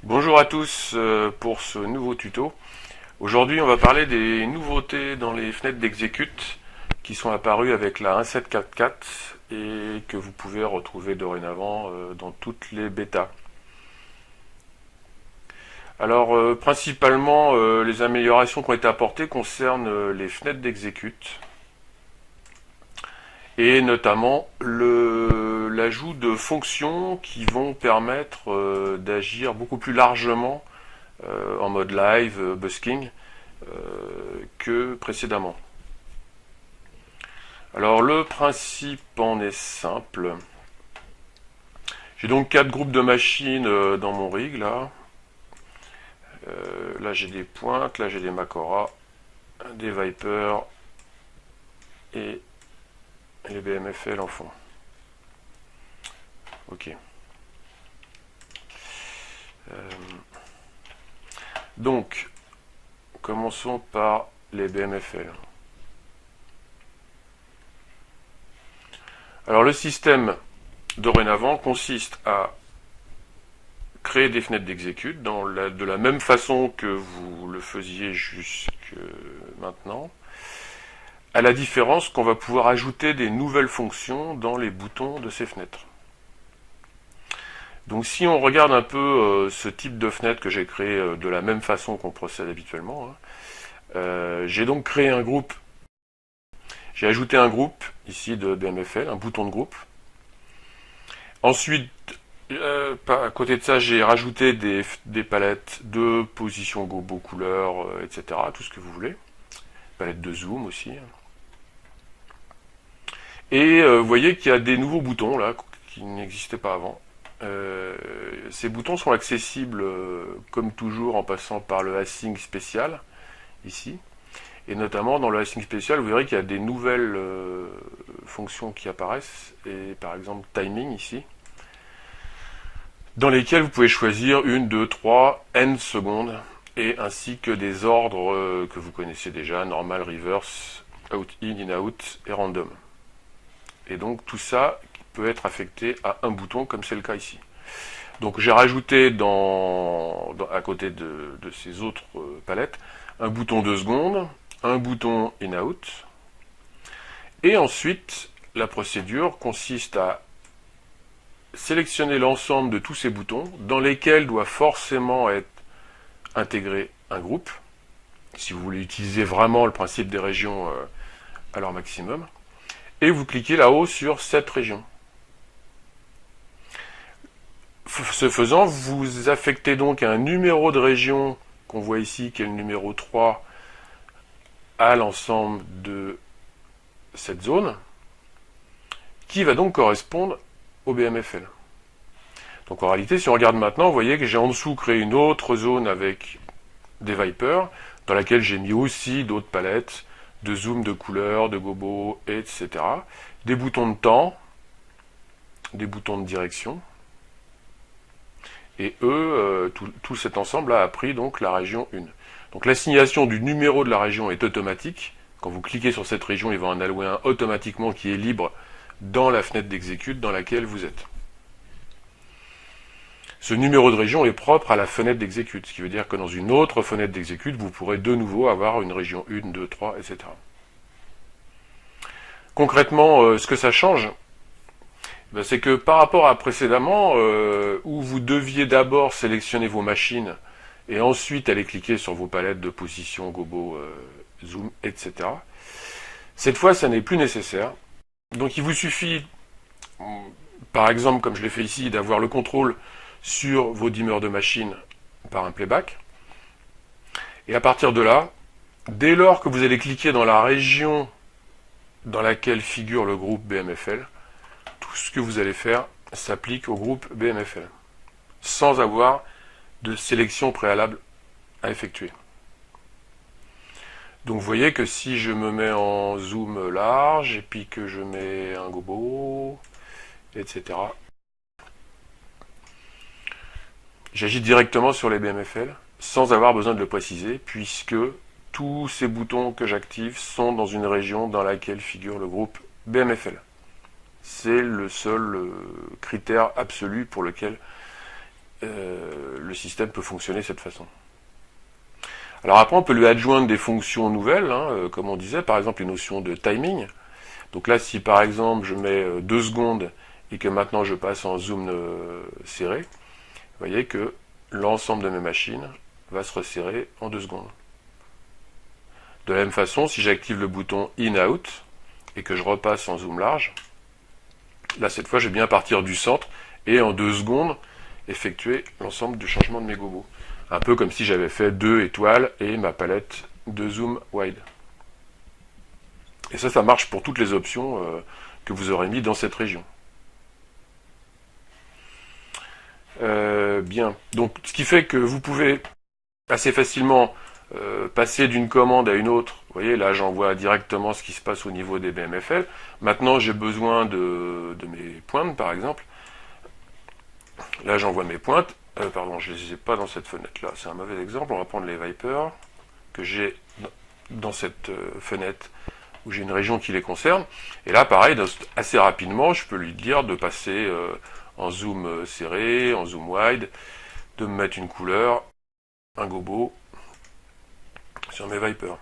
Bonjour à tous pour ce nouveau tuto. Aujourd'hui on va parler des nouveautés dans les fenêtres d'exécute qui sont apparues avec la 1.7.4.4 et que vous pouvez retrouver dorénavant dans toutes les bêtas. Alors principalement les améliorations qui ont été apportées concernent les fenêtres d'exécute et notamment l'ajout de fonctions qui vont permettre d'agir beaucoup plus largement en mode live, busking, que précédemment. Alors le principe en est simple. J'ai donc 4 groupes de machines dans mon rig là. Là j'ai des pointes, là j'ai des Macora, des Viper et les BMFL en fond. Ok. Donc, commençons par les BMFL. Alors le système dorénavant consiste à créer des fenêtres d'exécute de la même façon que vous le faisiez jusque maintenant, à la différence qu'on va pouvoir ajouter des nouvelles fonctions dans les boutons de ces fenêtres. Donc si on regarde un peu ce type de fenêtre que j'ai créé de la même façon qu'on procède habituellement, j'ai donc créé un groupe. J'ai ajouté un groupe ici de BMFL, un bouton de groupe. Ensuite, à côté de ça, j'ai rajouté des palettes de position gobo, couleur, etc. Tout ce que vous voulez. Palette de zoom aussi. Et vous voyez qu'il y a des nouveaux boutons là qui n'existaient pas avant. Ces boutons sont accessibles comme toujours en passant par le async spécial ici. Et notamment dans le async spécial, vous verrez qu'il y a des nouvelles fonctions qui apparaissent, et par exemple timing ici, dans lesquelles vous pouvez choisir 1, 2, 3, n secondes, et ainsi que des ordres que vous connaissez déjà, normal, reverse, out, in, out et random. Et donc tout ça peut être affecté à un bouton, comme c'est le cas ici. Donc j'ai rajouté à côté de ces autres palettes, un bouton 2 secondes, un bouton in-out, et ensuite la procédure consiste à sélectionner l'ensemble de tous ces boutons dans lesquels doit forcément être intégré un groupe, si vous voulez utiliser vraiment le principe des régions à leur maximum, et vous cliquez là-haut sur cette région. Ce faisant, vous affectez donc un numéro de région qu'on voit ici, qui est le numéro 3, à l'ensemble de cette zone, qui va donc correspondre au BMFL. Donc en réalité, si on regarde maintenant, vous voyez que j'ai en dessous créé une autre zone avec des Vipers, dans laquelle j'ai mis aussi d'autres palettes de zoom, de couleurs, de gobo, etc. Des boutons de temps, des boutons de direction. Et eux, tout cet ensemble-là a pris donc la région 1. Donc l'assignation du numéro de la région est automatique. Quand vous cliquez sur cette région, il va en allouer un automatiquement qui est libre dans la fenêtre d'exécute dans laquelle vous êtes. Ce numéro de région est propre à la fenêtre d'exécute, ce qui veut dire que dans une autre fenêtre d'exécute, vous pourrez de nouveau avoir une région 1, 2, 3, etc. Concrètement, ce que ça change, c'est que par rapport à précédemment, où vous deviez d'abord sélectionner vos machines et ensuite aller cliquer sur vos palettes de position, gobo, zoom, etc. Cette fois, ça n'est plus nécessaire. Donc il vous suffit, par exemple, comme je l'ai fait ici, d'avoir le contrôle sur vos dimmers de machine par un playback. Et à partir de là, dès lors que vous allez cliquer dans la région dans laquelle figure le groupe BMFL, tout ce que vous allez faire s'applique au groupe BMFL, sans avoir de sélection préalable à effectuer. Donc vous voyez que si je me mets en zoom large, et puis que je mets un gobo, etc., j'agis directement sur les BMFL, sans avoir besoin de le préciser, puisque tous ces boutons que j'active sont dans une région dans laquelle figure le groupe BMFL. C'est le seul critère absolu pour lequel le système peut fonctionner de cette façon. Alors après, on peut lui adjoindre des fonctions nouvelles, comme on disait, par exemple les notions de timing. Donc là, si par exemple je mets 2 secondes et que maintenant je passe en zoom serré, vous voyez que l'ensemble de mes machines va se resserrer en 2 secondes. De la même façon, si j'active le bouton In-Out et que je repasse en zoom large, là cette fois je vais bien partir du centre et en 2 secondes effectuer l'ensemble du changement de mes gobos. Un peu comme si j'avais fait 2 étoiles et ma palette de zoom wide. Et ça marche pour toutes les options que vous aurez mis dans cette région. Bien, donc ce qui fait que vous pouvez assez facilement passer d'une commande à une autre. Vous voyez, là j'envoie directement ce qui se passe au niveau des BMFL. Maintenant j'ai besoin de mes pointes par exemple. Là j'envoie mes pointes. Pardon, je ne les ai pas dans cette fenêtre là, c'est un mauvais exemple. On va prendre les Vipers que j'ai dans cette fenêtre où j'ai une région qui les concerne. Et là pareil, assez rapidement, je peux lui dire de passer en zoom serré, en zoom wide, de me mettre une couleur, un gobo sur mes Vipers.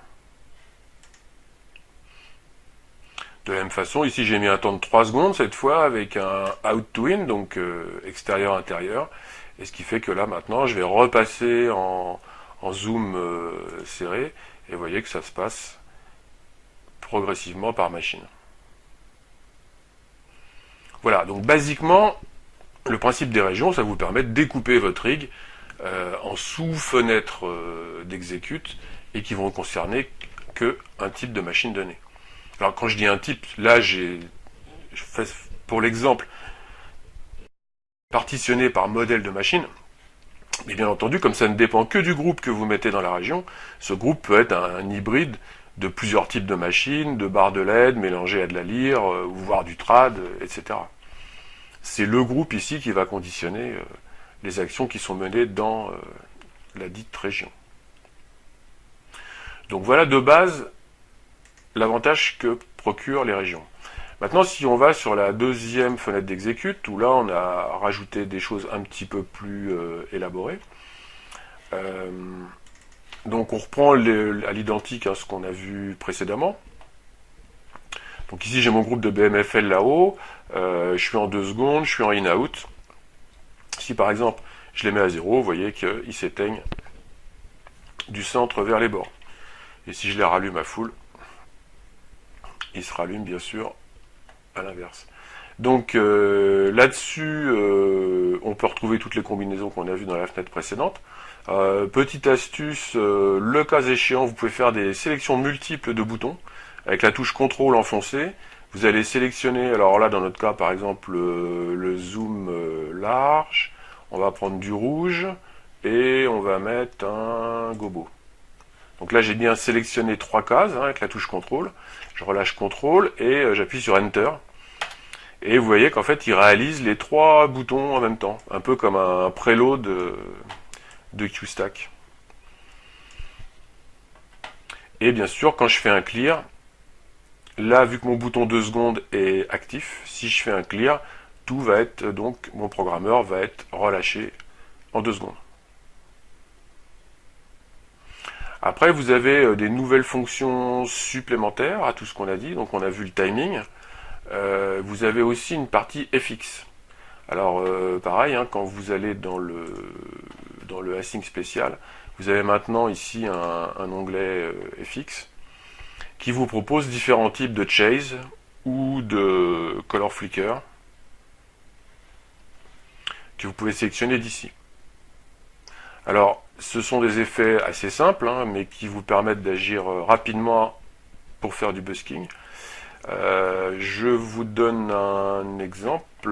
De la même façon, ici j'ai mis un temps de 3 secondes cette fois avec un out to in, donc extérieur-intérieur. Et ce qui fait que là maintenant je vais repasser en zoom serré et vous voyez que ça se passe progressivement par machine. Voilà, donc basiquement le principe des régions, ça vous permet de découper votre rig en sous-fenêtres d'exécute et qui vont concerner qu'un type de machine donnée. Alors quand je dis un type, là je fais pour l'exemple partitionné par modèle de machine, mais bien entendu, comme ça ne dépend que du groupe que vous mettez dans la région, ce groupe peut être un hybride de plusieurs types de machines, de barres de LED mélangées à de la lyre, voire du trad, etc. C'est le groupe ici qui va conditionner les actions qui sont menées dans la dite région. Donc voilà de base l'avantage que procurent les régions. Maintenant, si on va sur la deuxième fenêtre d'exécute, où là on a rajouté des choses un petit peu plus élaborées. Donc on reprend à l'identique ce qu'on a vu précédemment. Donc ici j'ai mon groupe de BMFL là-haut, je suis en 2 secondes, je suis en in-out. Si par exemple je les mets à 0, vous voyez qu'ils s'éteignent du centre vers les bords. Et si je les rallume à full, ils se rallument bien sûr à l'inverse. Donc là-dessus, on peut retrouver toutes les combinaisons qu'on a vues dans la fenêtre précédente. Petite astuce, le cas échéant, vous pouvez faire des sélections multiples de boutons. Avec la touche contrôle enfoncée, vous allez sélectionner, alors là dans notre cas par exemple le zoom large, on va prendre du rouge et on va mettre un gobo. Donc là j'ai bien sélectionné 3 cases avec la touche contrôle, je relâche contrôle et j'appuie sur Enter. Et vous voyez qu'en fait il réalise les 3 boutons en même temps, un peu comme un préload de QStack. Et bien sûr quand je fais un clear, là vu que mon bouton 2 secondes est actif, si je fais un clear, tout va être, donc mon programmeur va être relâché en 2 secondes. Après vous avez des nouvelles fonctions supplémentaires à tout ce qu'on a dit, donc on a vu le timing. Vous avez aussi une partie FX. Alors pareil, quand vous allez dans le async spécial, vous avez maintenant ici un onglet FX qui vous propose différents types de chase ou de color flicker que vous pouvez sélectionner d'ici. Alors ce sont des effets assez simples, mais qui vous permettent d'agir rapidement pour faire du busking. Je vous donne un exemple.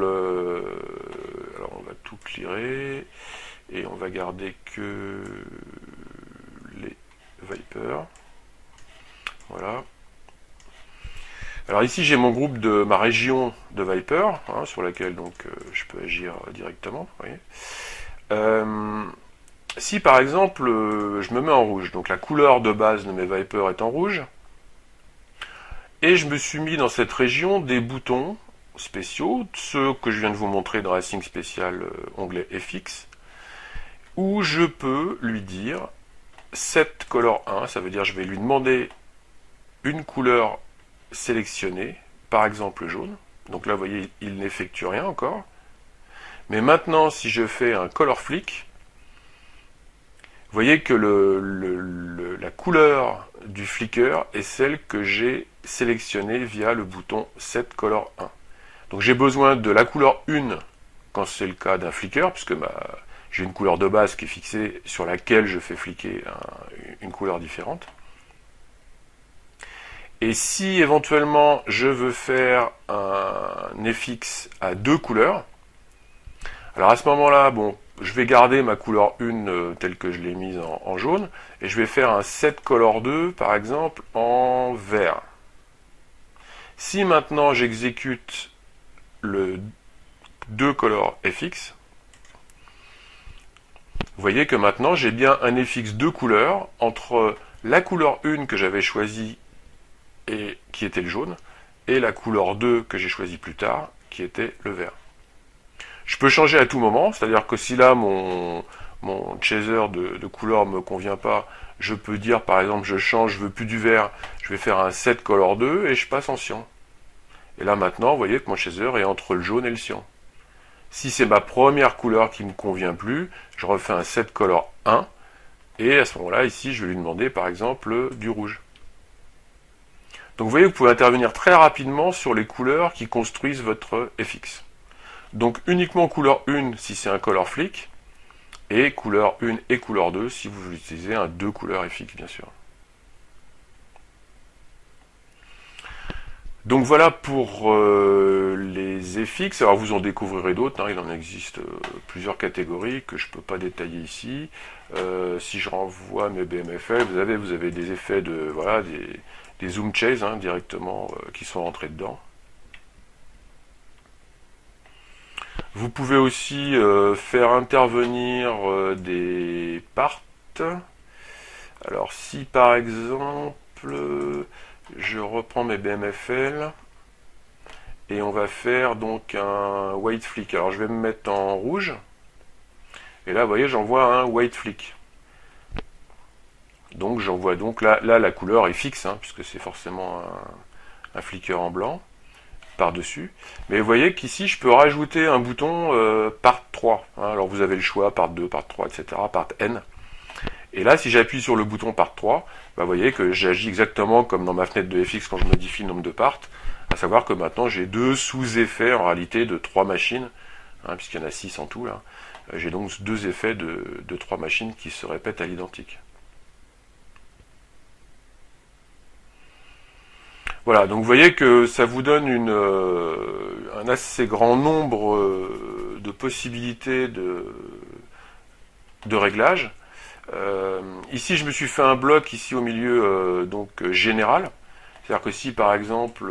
Alors on va tout clearer et on va garder que les Vipers. Voilà. Alors ici j'ai mon groupe de ma région de Viper, sur laquelle donc je peux agir directement. Vous voyez. Si par exemple je me mets en rouge, donc la couleur de base de mes Vipers est en rouge, et je me suis mis dans cette région des boutons spéciaux, ceux que je viens de vous montrer dans Async spécial onglet FX, où je peux lui dire set color 1, ça veut dire je vais lui demander une couleur sélectionnée, par exemple jaune. Donc là, vous voyez, il n'effectue rien encore. Mais maintenant, si je fais un color flick, vous voyez que la couleur du flicker est celle que j'ai sélectionnée via le bouton Set Color 1. Donc j'ai besoin de la couleur 1 quand c'est le cas d'un flicker, puisque j'ai une couleur de base qui est fixée sur laquelle je fais flicker une couleur différente. Et si éventuellement je veux faire un FX à 2 couleurs, alors à ce moment-là, bon, je vais garder ma couleur 1 telle que je l'ai mise en jaune, et je vais faire un set color 2, par exemple, en vert. Si maintenant j'exécute le 2 color FX, vous voyez que maintenant j'ai bien un FX de couleurs entre la couleur 1 que j'avais choisie et qui était le jaune, et la couleur 2 que j'ai choisie plus tard, qui était le vert. Je peux changer à tout moment, c'est-à-dire que si là mon chaser de couleur me convient pas, je peux dire par exemple je change, je veux plus du vert, je vais faire un set color 2 et je passe en cyan. Et là maintenant, vous voyez que mon chaser est entre le jaune et le cyan. Si c'est ma première couleur qui ne me convient plus, je refais un set color 1, et à ce moment-là, ici, je vais lui demander par exemple du rouge. Donc vous voyez que vous pouvez intervenir très rapidement sur les couleurs qui construisent votre FX. Donc uniquement couleur 1 si c'est un color flick, et couleur 1 et couleur 2 si vous utilisez un 2 couleurs FX bien sûr. Donc voilà pour les FX. Alors vous en découvrirez d'autres, hein. Il en existe plusieurs catégories que je ne peux pas détailler ici. Si je renvoie mes BMFL, vous avez des effets de voilà des zoom chase hein, directement qui sont rentrés dedans. Vous pouvez aussi faire intervenir des parts. Alors si par exemple je reprends mes BMFL et on va faire donc un white flick. Alors je vais me mettre en rouge et là vous voyez j'envoie un white flick. Donc j'envoie donc là la couleur est fixe hein, puisque c'est forcément un flicker en blanc par-dessus. Mais vous voyez qu'ici je peux rajouter un bouton part 3. Hein. Alors vous avez le choix part 2, part 3, etc. part N. Et là, si j'appuie sur le bouton part 3, bah, vous voyez que j'agis exactement comme dans ma fenêtre de FX quand je modifie le nombre de parts, à savoir que maintenant j'ai deux sous-effets en réalité de 3 machines, hein, puisqu'il y en a 6 en tout là. J'ai donc deux effets de 3 machines qui se répètent à l'identique. Voilà, donc vous voyez que ça vous donne un assez grand nombre de possibilités de réglage. Ici, je me suis fait un bloc ici au milieu donc général. C'est-à-dire que si par exemple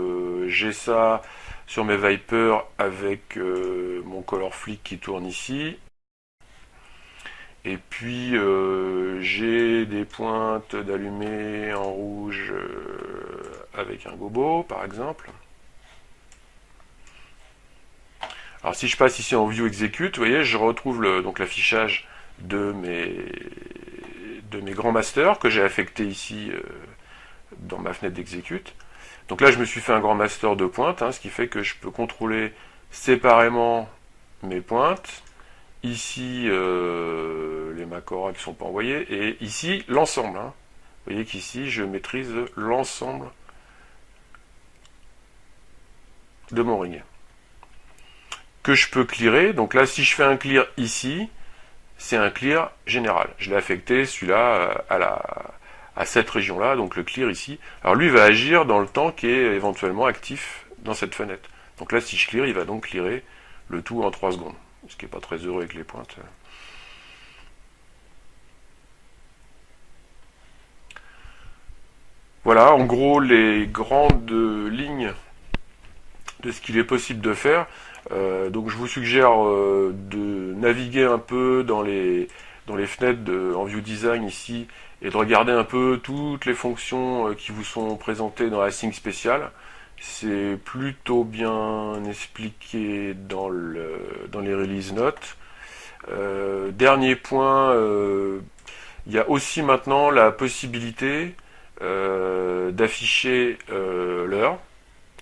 j'ai ça sur mes Viper avec mon color flick qui tourne ici, et puis j'ai des pointes d'allumé en rouge avec un gobo par exemple. Alors si je passe ici en view execute, vous voyez, je retrouve donc l'affichage de mes grands masters que j'ai affectés ici dans ma fenêtre d'exécute. Donc là je me suis fait un grand master de pointes, hein, ce qui fait que je peux contrôler séparément mes pointes, ici les Macora qui ne sont pas envoyés, et ici l'ensemble. Hein. Vous voyez qu'ici je maîtrise l'ensemble de mon ring. Que je peux clearer, donc là si je fais un clear ici, c'est un clear général. Je l'ai affecté celui-là à cette région-là, donc le clear ici. Alors lui va agir dans le temps qui est éventuellement actif dans cette fenêtre. Donc là si je clear, il va donc clearer le tout en 3 secondes. Ce qui n'est pas très heureux avec les pointes. Voilà, en gros, les grandes lignes de ce qu'il est possible de faire. Donc je vous suggère de naviguer un peu dans les fenêtres en View Design ici et de regarder un peu toutes les fonctions qui vous sont présentées dans la sync spéciale. C'est plutôt bien expliqué dans les release notes. Dernier point, il y a aussi maintenant la possibilité d'afficher l'heure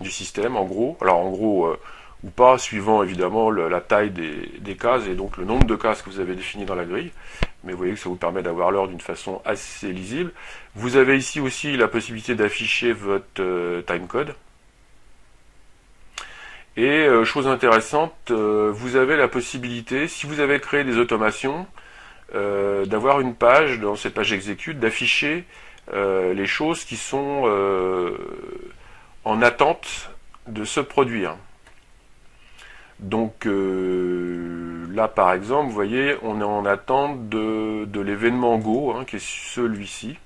du système, en gros. Alors en gros, ou pas, suivant évidemment la taille des cases et donc le nombre de cases que vous avez défini dans la grille. Mais vous voyez que ça vous permet d'avoir l'heure d'une façon assez lisible. Vous avez ici aussi la possibilité d'afficher votre timecode. Et chose intéressante, vous avez la possibilité, si vous avez créé des automations, d'avoir une page, dans cette page exécute, d'afficher les choses qui sont en attente de se produire. Donc là par exemple, vous voyez, on est en attente de l'événement Go, qui est celui-ci.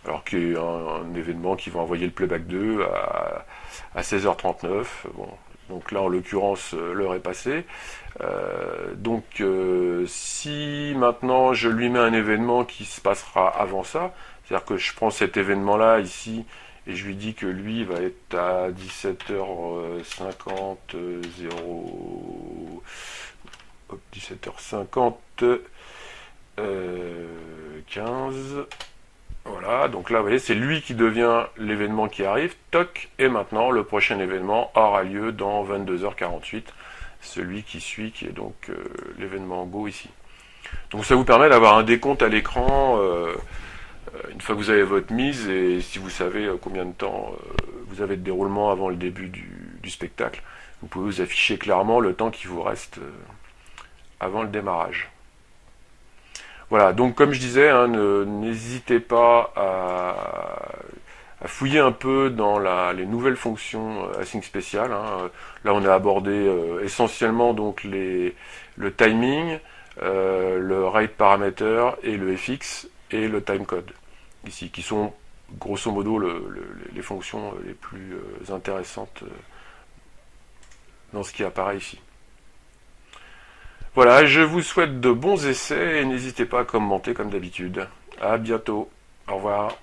Alors qui est un événement qui va envoyer le playback 2 à 16h39. Bon, donc là en l'occurrence l'heure est passée. Donc si maintenant je lui mets un événement qui se passera avant ça, c'est-à-dire que je prends cet événement là ici et je lui dis que lui va être à 17h50 17h50 15. Voilà, donc là vous voyez c'est lui qui devient l'événement qui arrive, toc, et maintenant le prochain événement aura lieu dans 22h48, celui qui suit, qui est donc l'événement Go ici. Donc ça vous permet d'avoir un décompte à l'écran une fois que vous avez votre mise, et si vous savez combien de temps vous avez de déroulement avant le début du spectacle, vous pouvez vous afficher clairement le temps qui vous reste avant le démarrage. Voilà, donc comme je disais, n'hésitez pas à fouiller un peu dans les nouvelles fonctions Async spéciales. Là, on a abordé essentiellement donc le timing, le rate parameter et le fx et le timecode ici, qui sont grosso modo les fonctions les plus intéressantes dans ce qui apparaît ici. Voilà, je vous souhaite de bons essais et n'hésitez pas à commenter comme d'habitude. À bientôt. Au revoir.